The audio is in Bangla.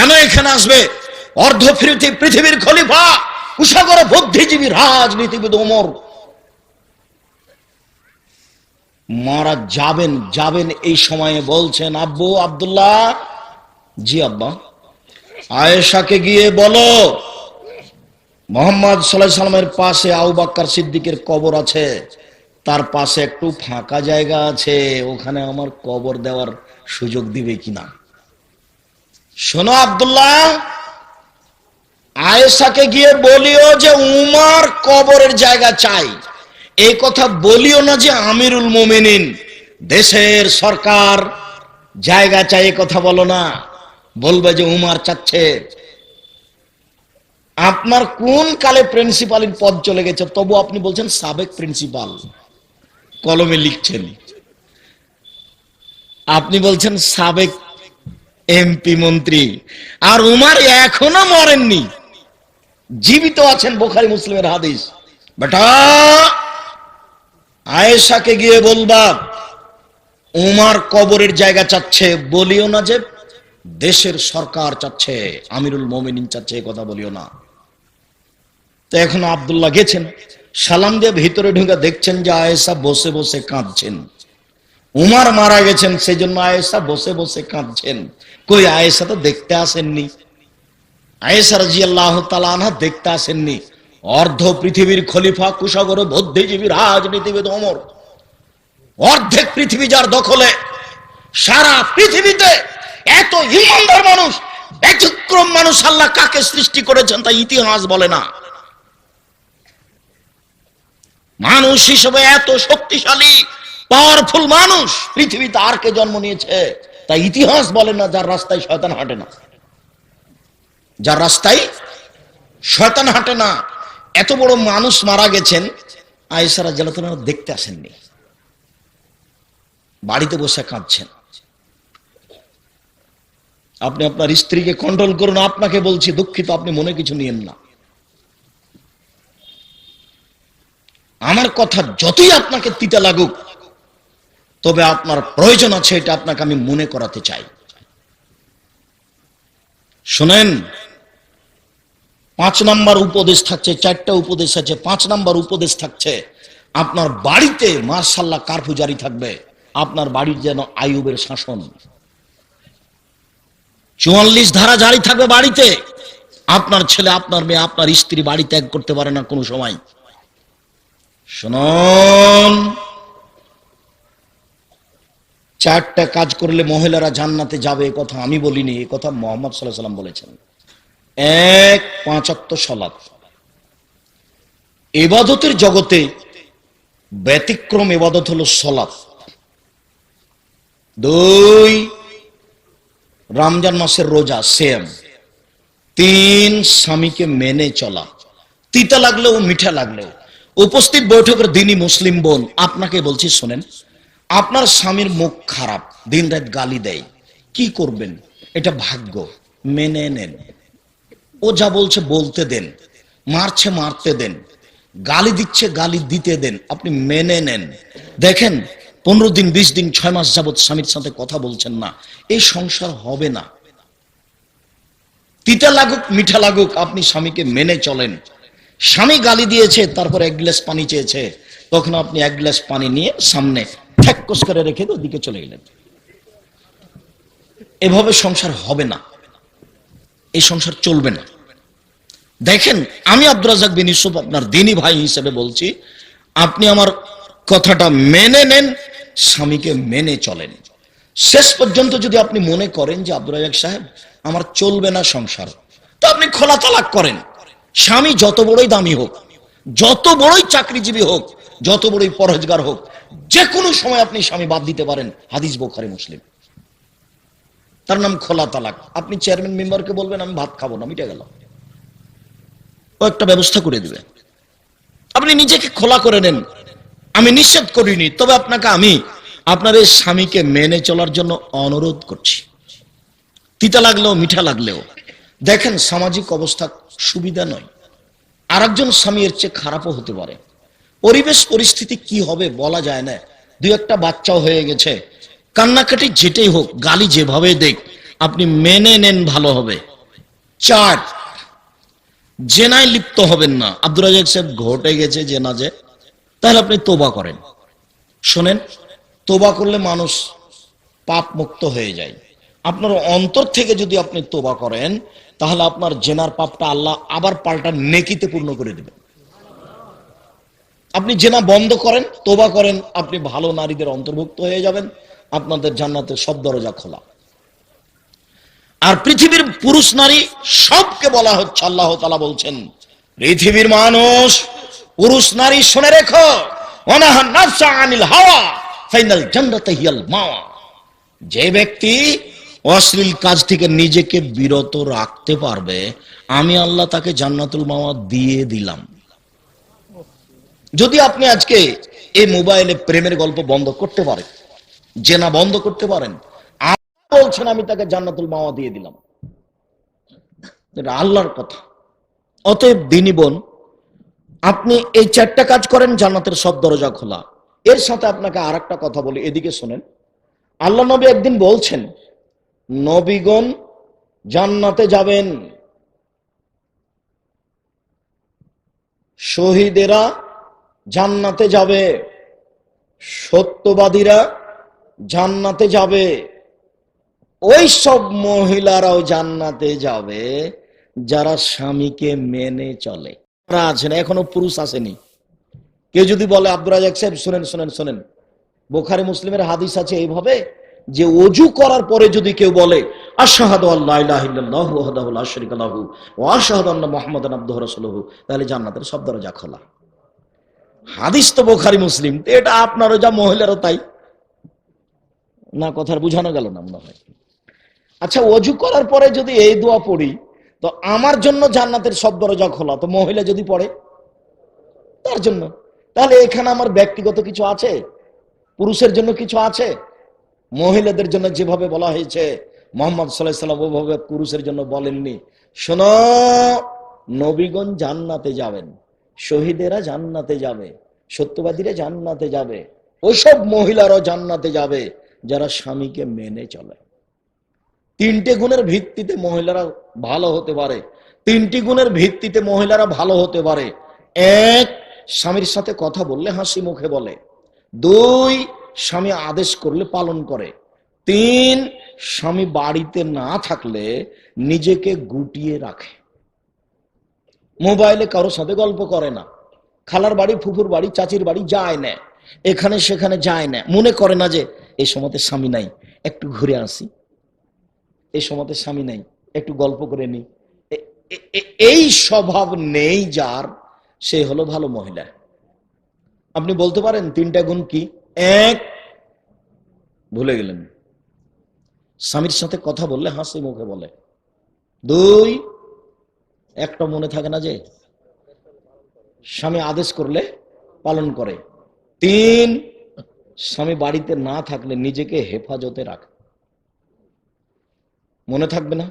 কেন এখানে আসবে? অর্ধ পৃথিবীর খলিফা, কুশাগর বুদ্ধিজীবী রাজনীতিবিদ ওমর মারা যাবেন এই সময়ে বলছেন, আব্বু আব্দুল্লাহ, জি আব্বা, আয়েশাকে গিয়ে বলো মুহাম্মদ সাল্লাল্লাহু আলাইহি সাল্লামের পাশে আবু বকর সিদ্দিকের কবর আছে, তার পাশে একটু ফাঁকা জায়গা আছে, ওখানে আমার কবর দেওয়ার সুযোগ দিবে কিনা। শোনো আব্দুল্লাহ, আয়েশাকে গিয়ে বলিও যে উমর কবরের জায়গা চাই। এই কথা বলিও না যে আমিরুল মুমিনিন, দেশের সরকার জায়গা চাই, এই কথা বলো না। বলবে যে উমর চাচ্ছে। আপনার কোন কালে প্রিন্সিপালের পদ চলে গেছে, তবু আপনি বলছেন সাবেক প্রিন্সিপাল, কলমে লিখছেন। আপনি বলছেন সাবেক এমপি মন্ত্রী, আর উমর এখনো মরেননি, জীবিত আছেন। বুখারী মুসলিমের হাদিস। বেটা, আয়েশাকে গিয়ে বলবা উমর কবরের জায়গা চাচ্ছে, বলিও না যে দেশের সরকার চাচ্ছে, আমিরুল মুমিনিন চাচ্ছে, এই কথা বলিও না। তো এখন আব্দুল্লাহ গেছেন, সালাম দিয়ে ভিতরে ঢুকে দেখছেন যে আয়েশা বসে বসে কাঁদছেন। উমর মারা গেছেন, সেই জন্য আয়েশা বসে বসে কাঁদছেন। কই আয়েশা তো দেখতে আসেননি, আয়েশা রাদিয়াল্লাহু তাআলা আনহা দেখতে আসেননি। অর্ধ পৃথিবীর খলিফা, কুশাগর বুদ্ধিজীবী রাজনীতিবিদ ওমর, অর্ধেক পৃথিবী যার দখলে, সারা পৃথিবীতে এত ইমানদার মানুষ, ব্যতিক্রম মানুষ আল্লাহ কাকে সৃষ্টি করেছেন তা ইতিহাস বলে না। মানুষ হিসেবে এত শক্তিশালী পাওয়ারফুল মানুষ পৃথিবীতে আর কে জন্ম নিয়েছে তা ইতিহাস বলে না। যার রাস্তায় শয়তান হাঁটে না, যার রাস্তায় শয়তান হাঁটে না, এত বড় মানুষ মারা গেছেন, আয়েশা রাদিয়াল্লাহু তাআলা দেখতে আসেননি, বাড়িতে বসে কাঁদছেন। আপনি আপনার স্ত্রীকে কন্ট্রোল করুন। আপনাকে বলছি, দুঃখিত, আপনি মনে কিছু নিয়েন না। আমার কথা যতই আপনাকে তিতা লাগুক, তবে আপনার প্রয়োজন আছে, এটা আপনাকে আমি মনে করাতে চাই। শুনেন, 5 নাম্বার উপদেশ থাকছে, 4টা উপদেশ আছে। 5 নাম্বার উপদেশ থাকছে, আপনার বাড়িতে মাশাআল্লাহ কারফিউ জারি থাকবে। আপনার বাড়ির যেন আইয়ুবের শাসন, 44 ধারা জারি থাকবে বাড়িতে। আপনার ছেলে, আপনার মেয়ে, আপনার স্ত্রী বাড়ি ত্যাগ করতে পারে না কোনো সময়। শুনুন, 4টা কাজ করলে মহিলারা জান্নাতে যাবে, এ কথা আমি বলিনি, এ কথা মুহাম্মদ সাল্লাল্লাহু আলাইহি সাল্লাম বলেছেন। 1, 5 ওয়াক্ত সালাত। ইবাদতের জগতে ব্যতিক্রম ইবাদত হলো সালাত। 2, রমজান মাসের রোজা, সেম। 3, স্বামীকে মেনে চলা, তিতা লাগলেও মিঠা লাগলেও। উপস্থিত বৈঠকের দিনই মুসলিম বোন, আপনাকে বলছি শোনেন, আপনার স্বামীর মুখ খারাপ, দিন রাত গালি দেয়, কি করবেন? এটা ভাগ্য, মেনে নেন। ও যা বলছে বলতে দেন, মারছে মারতে দেন, গালি দিচ্ছে গালি দিতে দেন, আপনি মেনে নেন। দেখেন 15 দিন, 20 দিন, 6 মাস যাবত স্বামীর সাথে কথা বলছেন না, এই সংসার হবে না। তিতা লাগুক মিঠা লাগুক, আপনি স্বামীকে মেনে চলেন। স্বামী গালি দিয়েছে, তারপর 1 গ্লাস পানি চেয়েছে, তখন আপনি 1 গ্লাস পানি নিয়ে সামনে ঠ্যাক্কস করে রেখে ওদিকে চলে গেলেন। এভাবে সংসার হবে না, এই সংসার চলবে না। দেখেন, আমি আব্দুর রাজ্জাক বিন ইউসুফ আপনার দ্বীনী ভাই হিসেবে বলছি, আপনি আমার কথাটা মেনে নেন, স্বামীকে মেনে চলেন। শেষ পর্যন্ত যদি আপনি মনে করেন যে আব্দুর রাজ্জাক সাহেব আমার চলবে না সংসার, তো আপনি খোলা তালাক করেন। স্বামী যত বড়ই দামি হোক, যত বড়ই চাকরিজীবী হোক, যত বড়ই পরহেজগার হোক, যে কোনো সময় আপনি স্বামী বাদ দিতে পারেন। হাদিস বুখারী মুসলিম, তার নাম খোলা তালাক। আপনি চেয়ারম্যান মেম্বারকে বলবেন আমি ভাত খাবো না, মিটে গেল, ও একটা ব্যবস্থা করে দিবে। আপনি নিজেকে খোলা করে নেন। আমি নিষেধ করিনি, তবে আপনাকে আমি আপনার এই স্বামীকে মেনে চলার জন্য অনুরোধ করছি, তিতা লাগলেও মিঠা লাগলেও। দেখেন, সামাজিক অবস্থা সুবিধা নয়, আরেকজন স্বামী এর চেয়ে খারাপও হতে পারে। পরিবেশ পরিস্থিতি কি হবে বলা যায় না। 2-1টা বাচ্চাও হয়ে গেছে, কান্নাকাটি যেটাই হোক, গালি যেভাবে দেখ, আপনি মেনে নেন, ভালো হবে। 4, জেনায় লিপ্ত হবেন না। আব্দুর রাজ্জাক সাহেব ঘটে গেছে জেনা, যে তাহলে আপনি তোবা করেন। শোনেন, তোবা করলে মানুষ পাপ মুক্ত হয়ে যায়। আপনার অন্তর থেকে যদি আপনি তোবা করেন, তাহলে আপনার জেনার পাপটা আল্লাহ আবার পাল্টা নেকিতে পূর্ণ করে দেবেন। আপনি জেনা বন্ধ করেন, তোবা করেন, আপনি ভালো নারীদের অন্তর্ভুক্ত হয়ে যাবেন, আপনাদের জান্নাতের সব দরজা খোলা। আর পৃথিবীর পুরুষ নারী সবকে বলা হচ্ছে, আল্লাহ তাআলা বলছেন, পৃথিবীর মানুষ পুরুষ নারী শুনে রেখো, ওয়ানাহান নাফসা আনিল হাওয়া ফাইনাল জান্নাতু হিয়াল মাওয়া। যে ব্যক্তি অশ্লীল কাজ থেকে নিজেকে বিরত রাখতে পারবে, আমি আল্লাহ তাকে জান্নাতুল মাওয়া দিয়ে দিলাম। যদি আপনি আজকে এই মোবাইলে প্রেমের গল্প বন্ধ করতে পারেন, জেনা বন্ধ করতে পারেন, আল্লাহ বলছেন আমি তাকে জান্নাতুল মাওয়া দিয়ে দিলাম। এটা আল্লাহর কথা। অতএব দিনী বোন, আপনি এই 4টা কাজ করেন, জান্নাতের সব দরজা খোলা। এর সাথে আপনাকে আর একটা কথা বলি, এদিকে শোনেন। আল্লাহ নবী একদিন বলছেন, নবীগণ জান্নাতে যাবেন, শহীদেরা জান্নাতে যাবে, সত্যবাদীরা জান্নাতে যাবে, ওই সব মহিলারাও জান্নাতে যাবে যারা স্বামীকে মেনে চলে। আছেন এখনো পুরুষ আসেনি। কেউ যদি বলে, আব্দুর রাজ্জাক সাহেব শুনেন শুনেন শুনেন, বুখারী মুসলিমের হাদিস আছে এইভাবে, যে ওযু করার পরে যদি কেউ বলে আশহাদু আল্লা ইলাহা ইল্লাল্লাহু ওয়াহদাহু লা শারীকা লাহু ওয়া আশহাদু আন্না মুহাম্মাদান আবদুহু ওয়া রাসূলুহু, তাহলে জান্নাতের সব দরজা খোলা। হাদিস তো বুখারী মুসলিম, এটা আপনারও যা মহিলারও তাই না। কথার বুঝানো গেল না মনে হয়। আচ্ছা, ওযু করার পরে যদি এই দোয়া পড়ি, তো আমার জন্য জান্নাতের সব দরজা খোলা, তো মহিলা যদি পড়ে তার জন্য, তাহলে এখানে আমার ব্যক্তিগত কিছু আছে, পুরুষের জন্য কিছু আছে? মহিলাদের জন্য যেভাবে বলা হয়েছে, মুহাম্মদ সাল্লাল্লাহু আলাইহি ওয়াসাল্লাম ওভাবে পুরুষের জন্য বলেননি। শোনো, নবীগণ জান্নাতে যাবেন, শহীদেরা জান্নাতে যাবে, সত্যবাদীরা জান্নাতে যাবে, ওইসব মহিলারাও জান্নাতে যাবে যারা স্বামীকে মেনে চলে। 3টে গুণের ভিত্তিতে মহিলারা ভালো হতে পারে। 3টি গুণের ভিত্তিতে মহিলারা ভালো হতে পারে। 1, স্বামীর সাথে কথা বললে হাসি মুখে বলে। 2, স্বামী আদেশ করলে পালন করে। 3, স্বামী বাড়িতে না থাকলে নিজেকে গুটিয়ে রাখে, মোবাইলে কারোর সাথে গল্প করে না, খালার বাড়ি, ফুফুর বাড়ি, চাচির বাড়ি যায় না, এখানে সেখানে যায় না, মনে করে না যে এই সময়তে স্বামী নাই, একটু ঘুরে আসি, এই সময়তে স্বামী নাই, একটু গল্প করে নি। এই স্বভাব নেই যার, সে হলো ভালো মহিলা। আপনি বলতে পারেন 3টা গুণ কি? 1, ভুলে গেলেন, স্বামীর সাথে কথা বললে হাসি মুখে বলে। 2, একটা মনে থাকে না যে স্বামী আদেশ করলে পালন করে। 3, স্বামী বাড়িতে না থাকলে নিজেকে হেফাজতে রাখে। মনে থাকবে না?